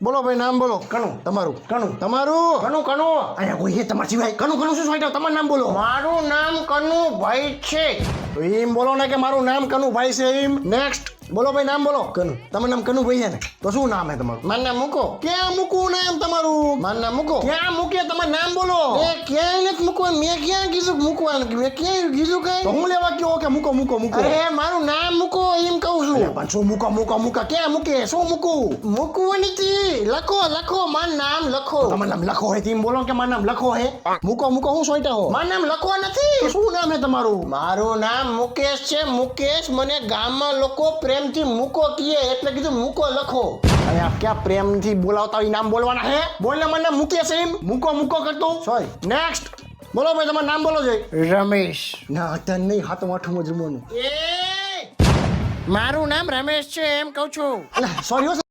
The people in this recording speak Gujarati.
બોલો ભાઈ નામ બોલો. કનું. તમારું. કનું. તમારું. કનું કનું અહીંયા કોઈ હે તમારા સિવાય? કનું શું સોંટ્યા? તમારું નામ બોલો. મારું નામ કનુભાઈ છે. તો એમ બોલો ને કે મારું નામ કનુભાઈ છે એમ. નેક્સ્ટ બોલો ભાઈ નામ બોલો. કનુ. તમારું નામ કનુભાઈ છે ને? તો શું નામ હે તમારું? મારું નામ મૂકો. ક્યાં મૂકવું નામ તમારું? મારું નામ મૂકો. ક્યાં મૂકે? તમારું નામ બોલો. એ ક્યાંય નથી મૂકવાનું. મેં ક્યાં કીધું મૂકવાનું? મેં ક્યાંય કીધું કઈ? તો હું લેવા કયો કે મૂકો મૂકો મૂકો? અરે મારું નામ મૂકો એમ કહું છું. પણ શું મૂકો મૂકો મૂકો? ક્યાં મૂકે? શું મૂકવું? મૂકવું નથી. લખો મારું નામ લખો. તમારું નામ લખો હે તેમ બોલો કે મારું નામ લખો હે. મૂકો મૂકો હું સોંટ્યા હો? મારું નામ લખવા તો નથી. શું નામ હે તમારું? મારું નામ મુકેશ છે. મુકેશ મને ગામમાં લોકો પ્રેમથી મૂકો કહે એટલે કીધું મૂકો લખો. અરે આપ ક્યાં પ્રેમથી બોલાવતા હોય નામ બોલવાના હે? બોલને મને નામ મૂકે છે એમ. મૂકો મૂકો કરતો. સોરી. નેક્સ્ટ બોલો ભાઈ તમારું નામ બોલો છે. રમેશ. ના અત્યારે નહીં, હાથમાં આઠમું જમવાનું. એ મારું નામ રમેશ છે એમ કહું છું. સોરી હો.